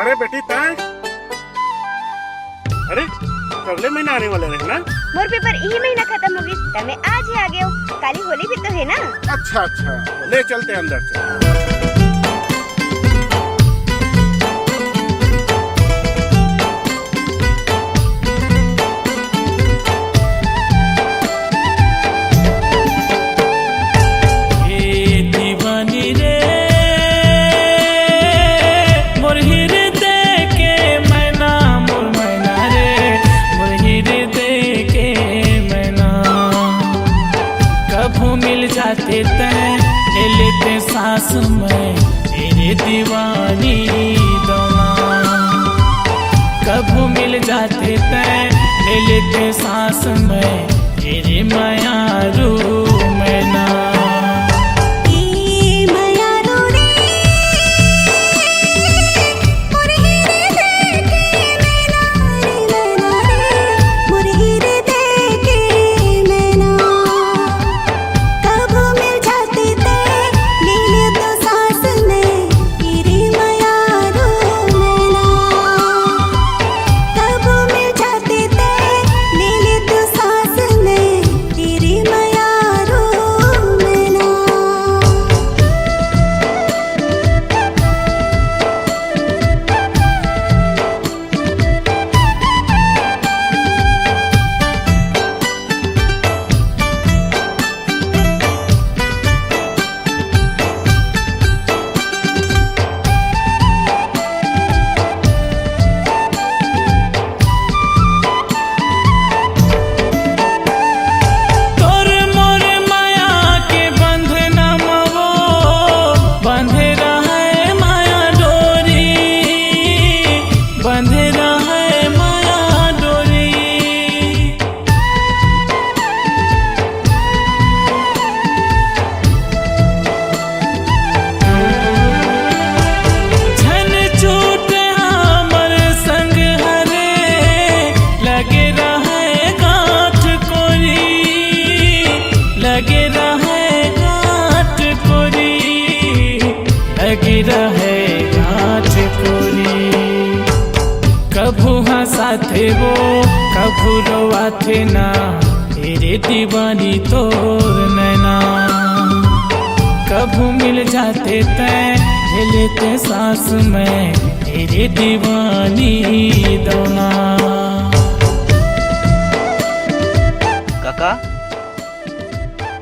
अरे बेटी तय अरे अगले महीना आने वाला है ना। मोर पेपर यही महीना खत्म होगी तमे आज ही आ गए हो। काली होली भी तो है ना। अच्छा अच्छा ले चलते अंदर से। जाते तय ले लेते सांस में तेरे दीवानी दौना। कभू मिल जाते तय ले लेते सांस में तेरे मायारू मैना। कभू हंसाथे वो कभू रोवाथे ना तेरे दीवानी तोर नैना। कभू मिल जाते तय ले लेते सांस में तेरे दीवानी दौना। काका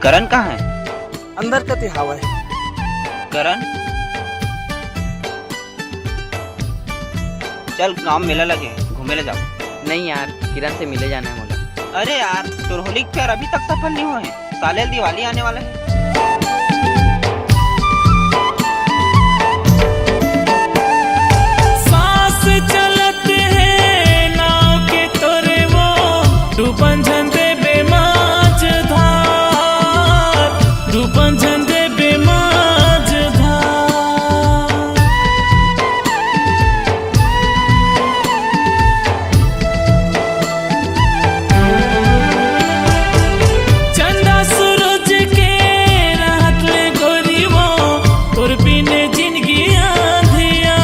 करण कहाँ है? अंदर कति हवा है। करण चल काम मेला लगे घूमे ले जाओ। नहीं यार किरण से मिले जाना है मोला। अरे यार तोर होली के फेयर अभी तक सफल नहीं हुए हैं। साले दिवाली आने वाला है। सांस चलते हैं नाव के तोरे वो डूबन झंडे बेमाज धार डूबन झंडे बेमाज धार। चंदा सूरज के रात ले गोरी वो तोर बिने जिंदगी आंधिया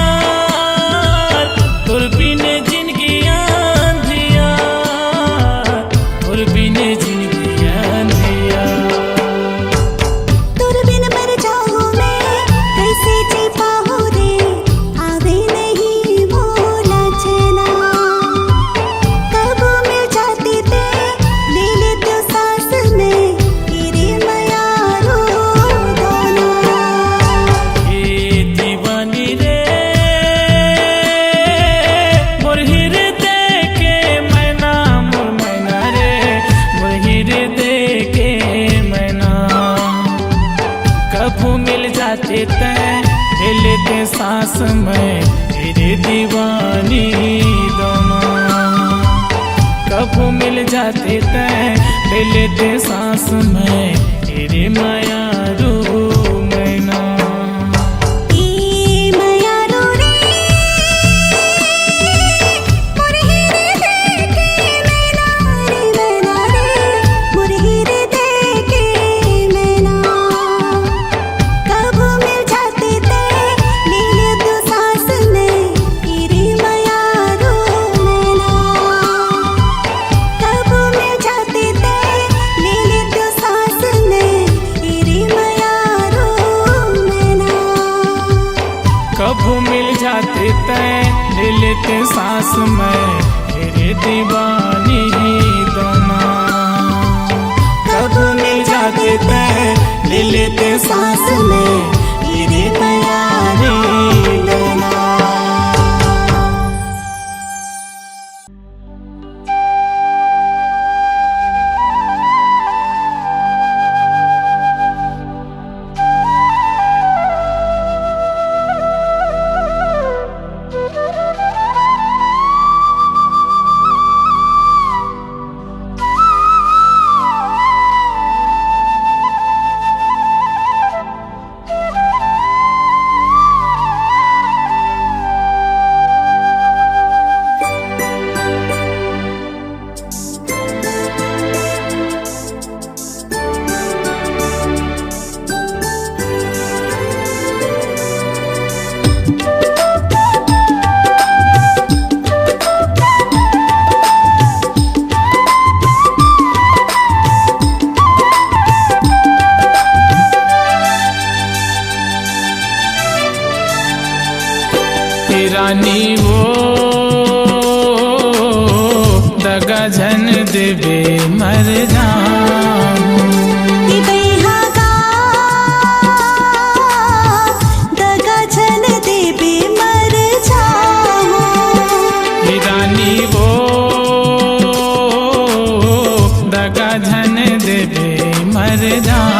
तोर बिने जिंदगी आंधिया तोर बिने जिंदगी आंधिया। तुर बिन मर जाऊं मैं कैसे जी पाऊं रे आवे नहीं भोला चना। कब मिल जाती ते ले लेते सांस में तेरे मायारू दौना। ए दीवानी रे मोर हृदय के मैना मोर मैना रे मोर हृदय के मैना। कभू मिल जाते तय ले लेते सांस में तेरे दीवानी दौना। कभू मिल जाते तय ले लेते सांस में तेरे मायारू मैना। ई मायारू रे मोर हृदय के मैना रे मैना रे मोर हृदय के मैना। कब मिल जाते ते ले लेते सांस में लेते सांस में तेरे दीवानी दोना। कब मिल जाते तय ले लेते सांस में तेरे दयानी दोना। रानी वो दगा झन देवे मर जाऊं। दगा झन देवे मर जाऊं। रानी वो दगा झन देवे मर जाऊं।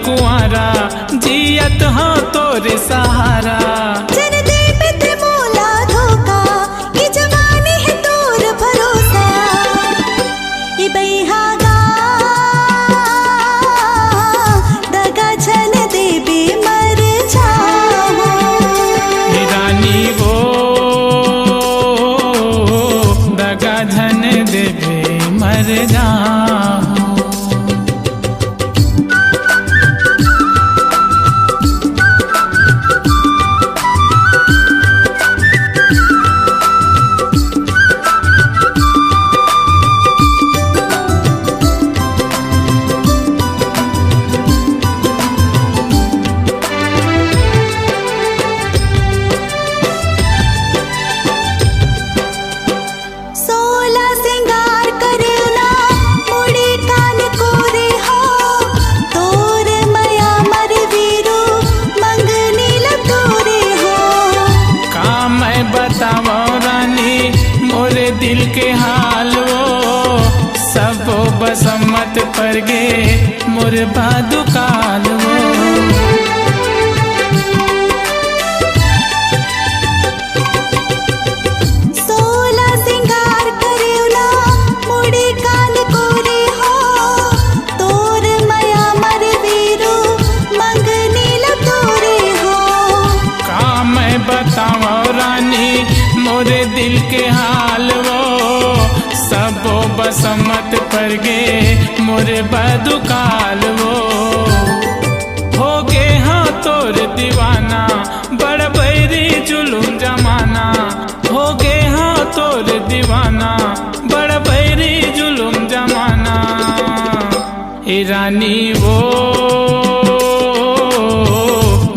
कुआरा जियत हो तोरे सहारा। जन दे पे ते मोला धोखा ये जवानी है तोर भरोसा। ई बैहागा दगा झन देवे मर जाओ। रानी वो दगा झन देवे मर जाओ। दिल के हाल वो सब बसमत पर गे मोर बादुकाल वो। सोला सिंगार करेला मुड़ी कान कोरे हो तोर मया मर वीरू मंगनी लतोरे हो। का मैं बताऊं रानी मोरे दिल के हाल वो सब बसमत पर गे मोरे बदुकाल वो। हो गे हाँ तोर दीवाना बड़ बैरी जुलुम जमाना। हो गे हाँ तोर दीवाना बड़ बैरी जुलुम जमाना। ए रानी वो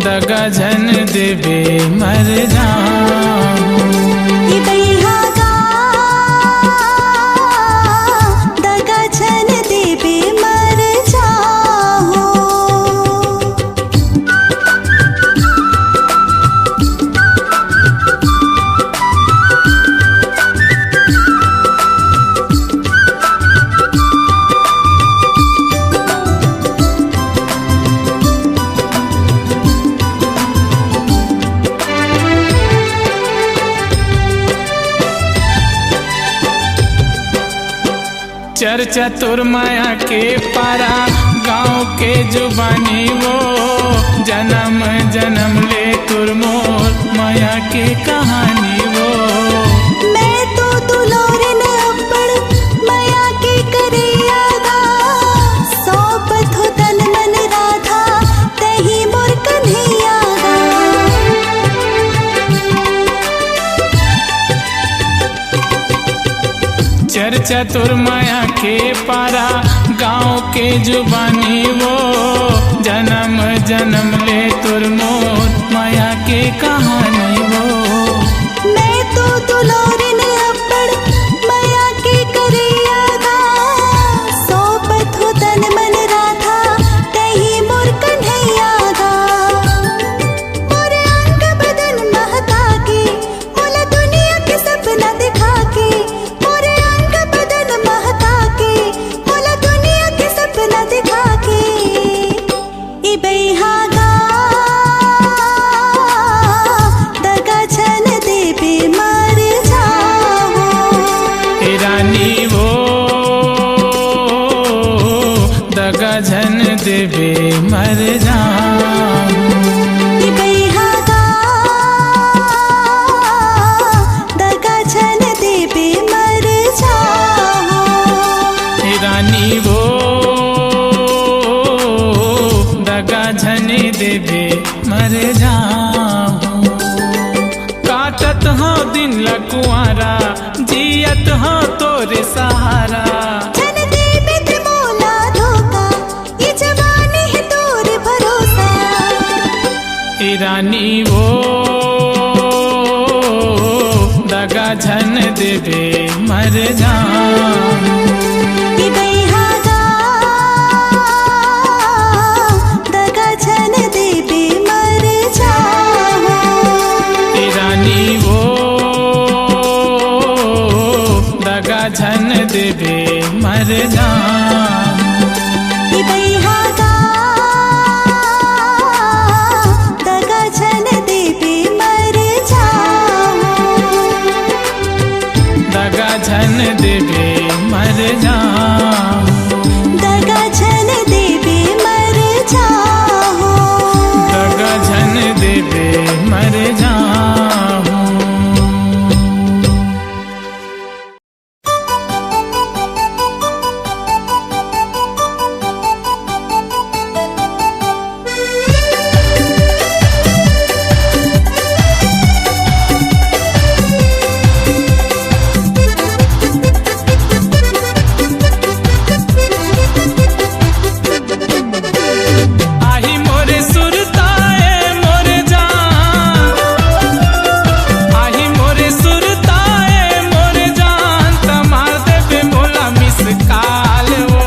दगा झन देवे मर जाऊं। दगा झन देवे मर जाओ। चर्चा तुर माया के पारा गाँव के जुबानी वो। जन्म जन्म ले तुर मोर माया के कहानी वो। मैं तो दुलोरे न अपड़ माया के करे यादा। सौपत हो तन मन राधा तही मोर कन्हैया गा। चर्चा चतुर माया के पारा गाँव के जुबानी वो जन्म जन्म ले तुर मोर माया के कहानी वो। मैं तो दुलारिन अब्बड़ माया के करिया गा, सोपत हो तन मन राधा कहीं मोर कन्हैया गा। मोरे अंग बदन महका के मोला दुनिया के सपना दिखा के, मोरे अंग बदन महका के मोला दुनिया के सपना दिखा के। ई बैहा गा दगा छन देबे मर जाओ। हे रानी वो दगा झन देवे मर जाऊं। ई बैहा गा दगा छन देबे मर जाओ। हे रानी वो दगा झन देवे मर जाऊं। काटत हो दिन लकुआरा जियत हो तोरे सहारा। छन देबे ते मोला धोखा, ये जवानी है तोरे भरोसा। हे रानी वो दगा झन देवे मर जाऊं। ई बैहा गा दगा छन देबे मर जाओ। हे रानी वो दगा झन देवे मर जाऊं। ई बैहा गा दगा छन देबे मर जाओ। दगा झन देवे मर जाऊं। दगा छन देबे मर जाओ। दगा झन देवे मर जाऊं। आही मोरे सुरताए मोरे जान, आही मोरे सुरताए मोरे जान, तमार देवे मोला मिस काल वो।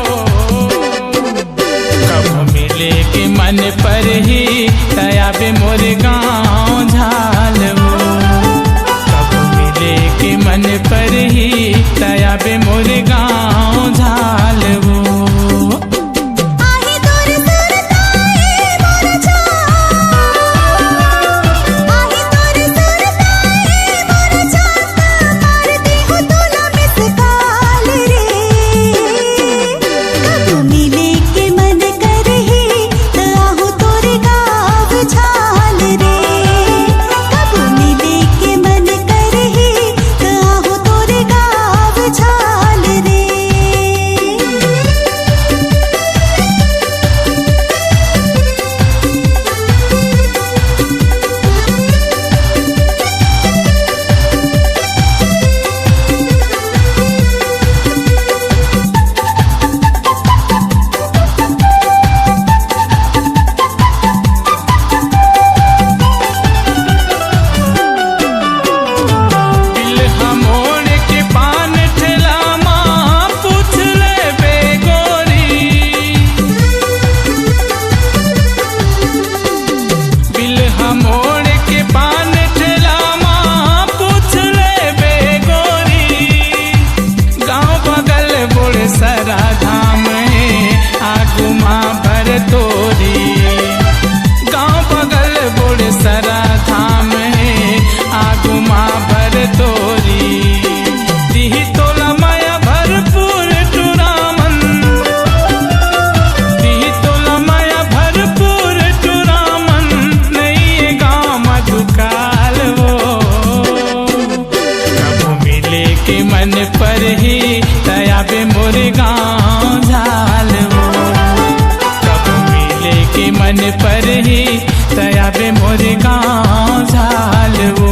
कब मिले के मन पर ही तयाबे मोरे गाँव झाल वो। कब मिले के मन पर ही तयाबे मोरे गाँव झाल वो। आही तोरे सुरताए मोर जान, आही तोरे सुरताए मोर जान, मार दे हो तोला मिस काल रे। कब मिले के मन करही त आहू तोरे गाँव झाल रे। कब मिले के मन करही त आहू तोरे गाँव झाल रे। दिल हमोड़ के पान ठेला माँ पूछ ले बेगोरी। दिल हमोड़ के पान ठेला माँ पूछ ले बेगोरी। गाँव बगल बोड़ सरा धाम है आगू माँ भर तोरी। गाँव बगल बोड़ सरा धाम है आगू माँ भर तोरी। दिही तोला माया भरपूर टुरामन, दिही तोला माया भरपूर टुरामन, नहीं गाँव मधुकाल वो। कब मिले के मन पर ही तयाबे मोरे गाँव झाल वो। कब मिले के मन पर ही तयाबे मोरे गाँव झाल वो।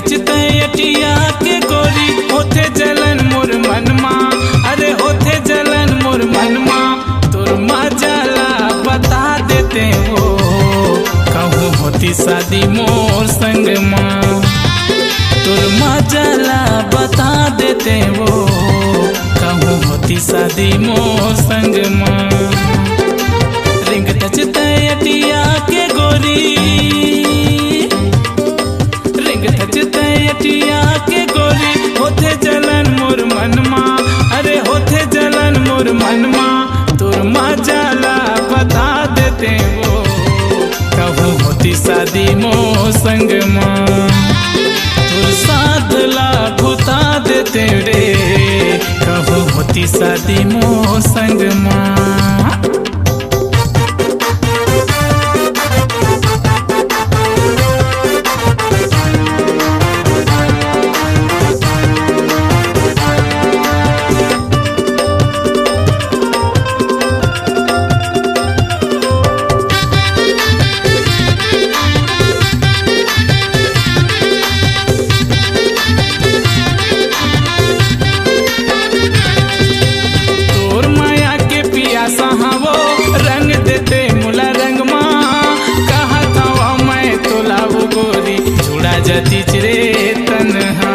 थचते अटिया के गोरी होते जलन मोर मनमा, अरे होते जलन मोर मनमा, तोर मजाला बता देते हो कहूँ होती शादी मोर संग माँ, तोर मजाला बता देते हो कहूँ होती शादी मोर संग माँ। रिंग थचते अटिया के गोरी, रिंग थचते अटिया के गोरी होते जलन मोर मनमा, अरे होते जलन मोर मनमा, तोर मजाला बता देते हो कहूँ होती शादी मोर संग माँ, तोर साधला भुता देते रे कहूँ होती शादी मोर संग माँ। सहावो रंग देते मुला रंग माँ, कहा था मैं तो लाऊ गोरी जुड़ा जती रे तन्हा,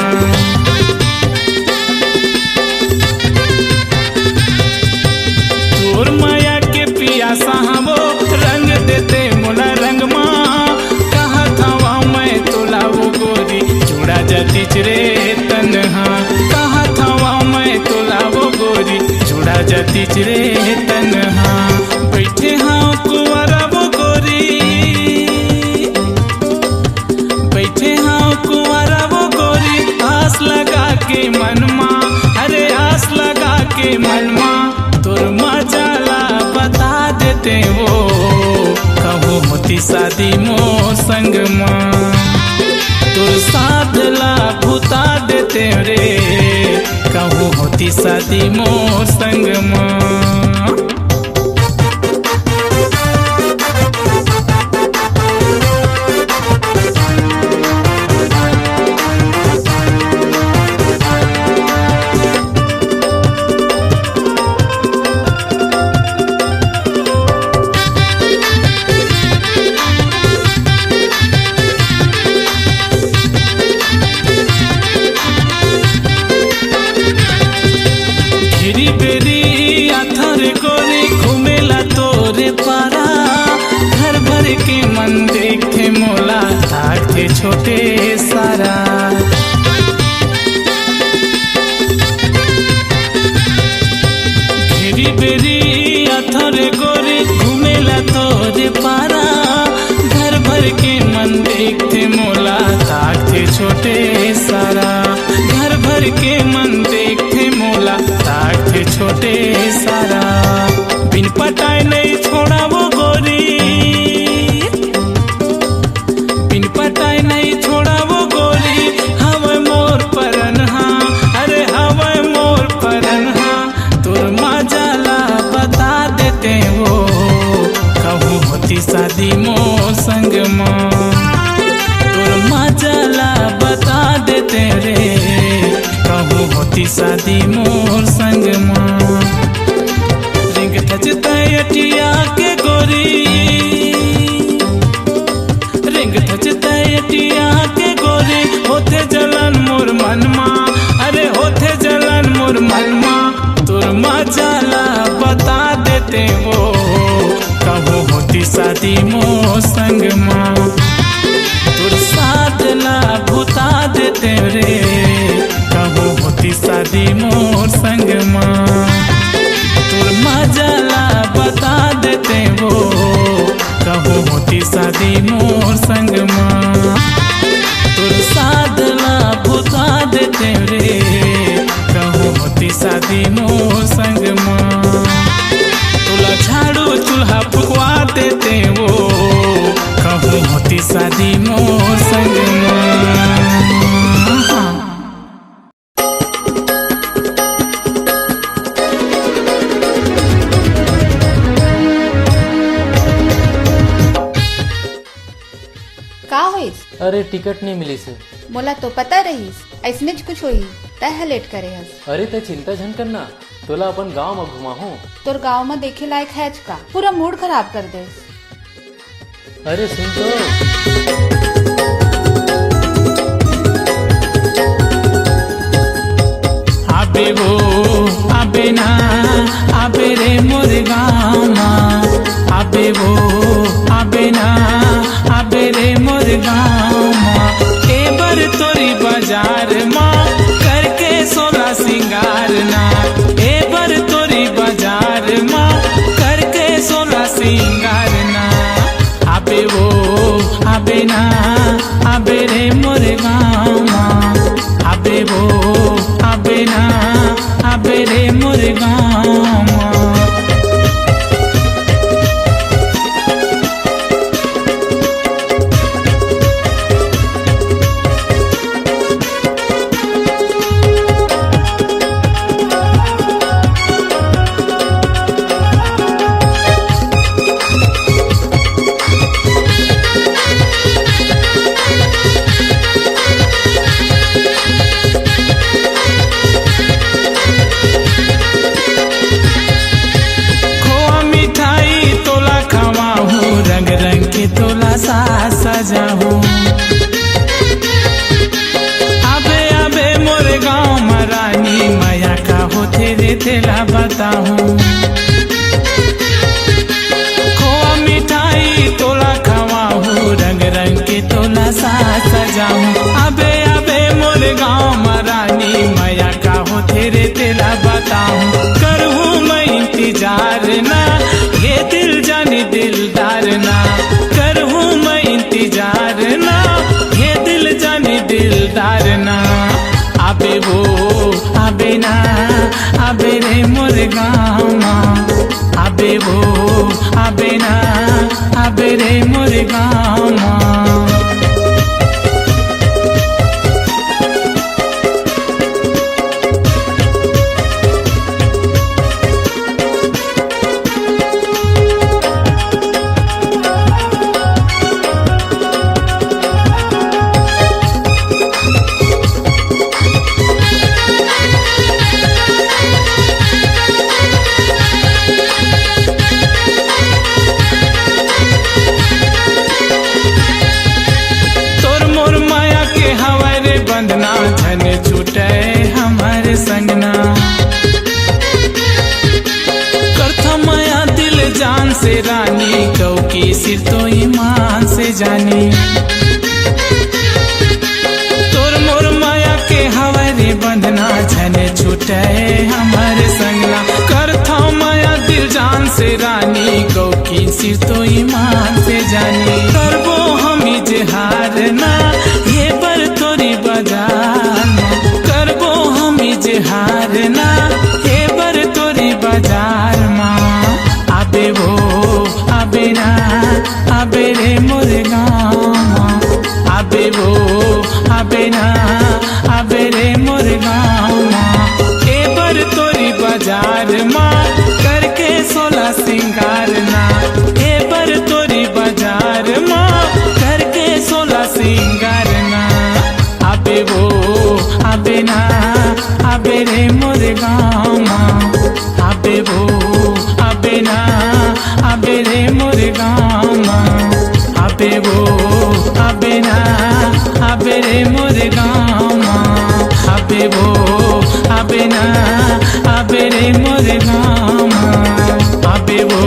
तोर माया के पिया सहावो रंग देते मुला रंग माँ, कहा था मैं तो लाऊ गोरी जुड़ा जती रे तन्हा, कहा था मैं तो लाऊ गोरी जुड़ा जती रे तन्हा। बैठे हाँ कुंवरा वो गोरी, बैठे हाँ कुंवरा वो गोरी, आस लगा के मनमा, अरे आस लगा के मनमा, तोर मजाला बता देते हो कहूँ होती शादी मोर संग माँ, तोर साधला भुता देते रे कहूँ होती शादी मोर संग माँ। घेरी बेरी आथर गोरी घूमेला तोरे पारा, घर भर के मन देखे मोला ताके छोटे सारा, घेरी बेरी आथर गोरी घूमेला तोरे पारा, घर भर के मन देखते मोला ताके छोटे सारा, घर भर के मन देखते मोला ताके छोटे सारा, बिन पटाए नहीं छोड़ा वो गोरी, बिन पटाए नहीं छोड़ा वो गोरी, हवे मोर परनहा, अरे हवे मोर परनहा, तोर मजाला बता देते हो कहूँ होती शादी मोर संग माँ, तोर मजाला बता देते रे कहूँ होती शादी मोर संग माँ। रिंग थचते अटिया के गोरी, रिंग थचते अटिया के गोरी होते जलन मोर मनमा, अरे होते जलन मोर मनमा, तोर मजाला बता देते हो कहूँ होती शादी मोर संग माँ, तोर साधला भुता देते रे कहूँ होती शादी मोर संग माँ, तोर मजाला बता देते हो कहूँ होती शादी मोर संग माँ, तोर साधला भुता देते रे कहूँ होती शादी मोर संग माँ, तुला झाड़ू चूल्हा फुकवा देते हो कहूँ होती शादी मोर संग अरे टिकट नहीं मिली से। मोला तो पता रहीस ऐसने कुछ होही तय लेट करे हस। अरे ते चिंता झन करना, तोला अपन गांव में घुमाहूं। तोर गांव में देखे लायक है का, पूरा मूड खराब कर दे। अरे सुन तो, आबे वो आबे ना आबे रे मोर गामा, आबे वो आबे ना आबे रे मोर गामा। एबर तोरी बाजार माँ करके सोला सिंगार ना, एबर तोरी बाजार माँ करके सोला सिंगार ना। आबे वो आबे ना आबे रे मोर गामा, आबे वो आबे ना आबे रे मोर गामा। सजाहू आबे आबे मोर गाँव में रानी माया का होते रे तेला बताहूँ। खोआ मिठाई तोला खवाहू, रंग रंग के तोला साथ सजाहूँ। आबे आबे मोर गाँव में रानी माया का होते रे तेला बताहूँ। करहूँ मैं इंतजार ना, ये दिल जानी दिलदार ना, करहूँ मैं इंतजार ना, ये दिल जानी दिलदार ना। आबे वो आबे ना आबे रे मोर गामा, आबे वो आबे ना आबे रे मोर गामा। संगना करथा माया दिल जान से रानी, कौ की सिर तो ईमान से जानी। तोर मोर माया के हवारे बंधना, झने छूटे हमारे संगना। करथा माया दिल जान से रानी, कौ की सिर तो ईमान से जानी। करबो हम इजहार ना, ये पर तोरी बाजार में करबो हम इजहार ना, ये बर तोरी बाजार माँ। आबे वो आबे ना आबे रे मोर गामा, आबे वो आबे ना आबे रे मोर गामा। ए बर तोरी बाजार माँ करके सोला सिंगार ना, ए बर तोरी बाजार माँ करके सोला सिंगार ना। आबे वो आबे ना आबे रे मोर गामा, आबे वो आबे ना आबे रे मोर गामा, आबे वो आबे ना आबे रे मोर गामा, आबे वो आबे ना आबे रे मोर गामा, आबे वो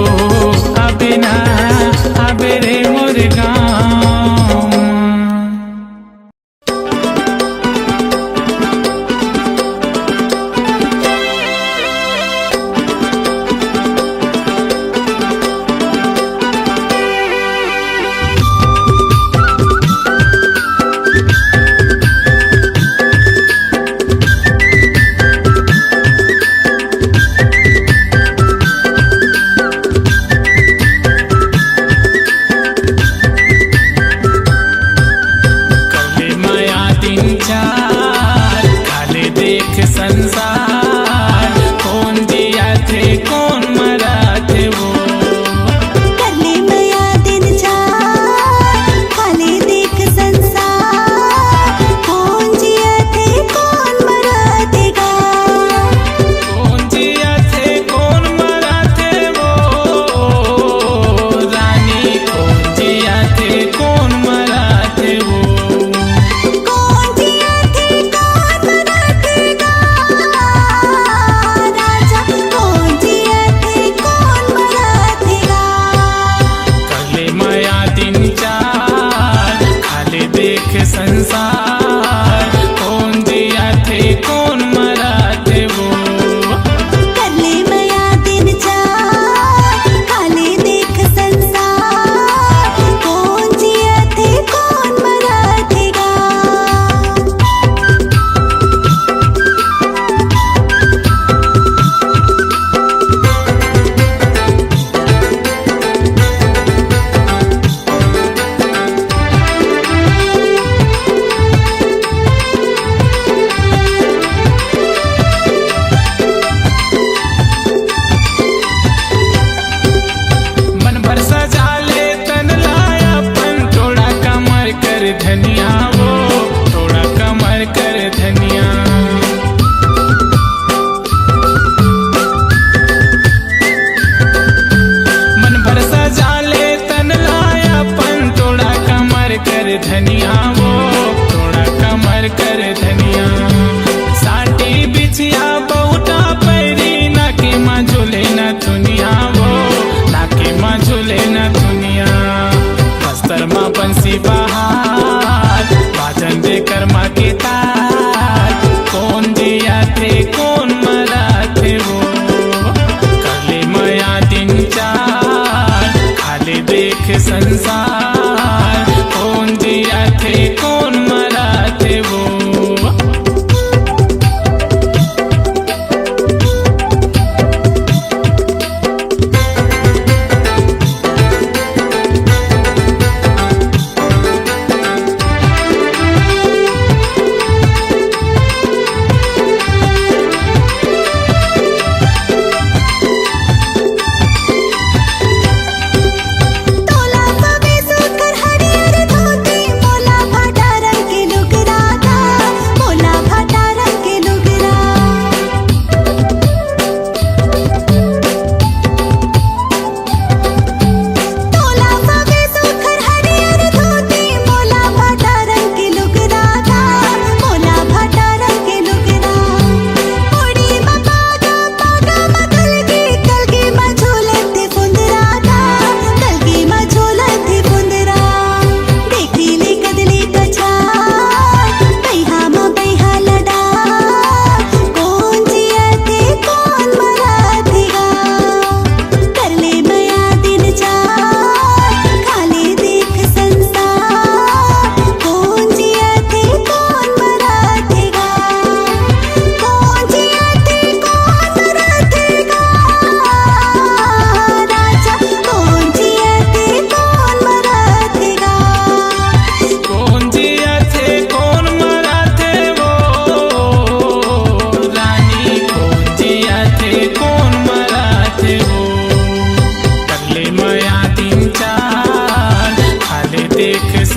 आबे ना आबे रे मोर गामा। संसार हमर कर धनिया साटी बिछिया बहुटा पैरी नाके माँ झूले न दुनिया वो नाके माँ झूले न दुनिया बस्तर माँ बंसी बहार बाजन दे कर्मा के तार कौन दिया थे कौन मरा थे वो कर ले माया दिन चार खाले देख संसार कौन दिया थे कौन मरा थे वो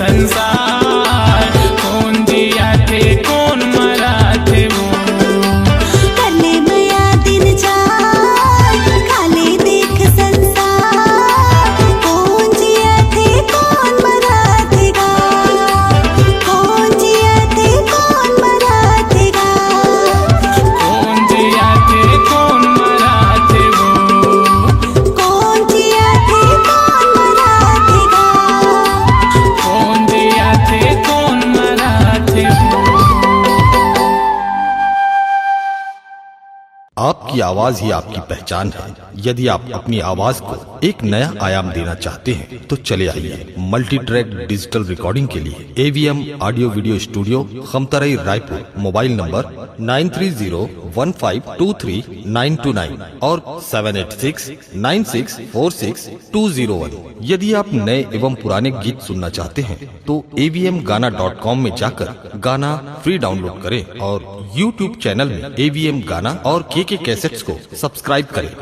संसार कौन दिया थे कौन मरा थे वो कर ले माया दिन चार खाले देख संसार कौन जिया थे कौन मरा थेगा कौन जिया थे कौन मरा थेगा कौन दिया थे कौन मरा थे वो कौन जिया थे कौन मरा थेगा कौन दिया थे कौन मरा थे वो आपकी आवाज ही आपकी पहचान है। यदि आप अपनी आवाज को एक नया आयाम देना चाहते हैं तो चले आइए मल्टी ट्रैक डिजिटल रिकॉर्डिंग के लिए AVM audio video studio Khamtarai Raipur. Mobile number 9301523929 और 7869646201। यदि आप नए एवं पुराने गीत सुनना चाहते हैं तो avmgana.com में जाकर गाना फ्री डाउनलोड करें और YouTube चैनल में AVM गाना और KK कैसेट्स को सब्सक्राइब करें।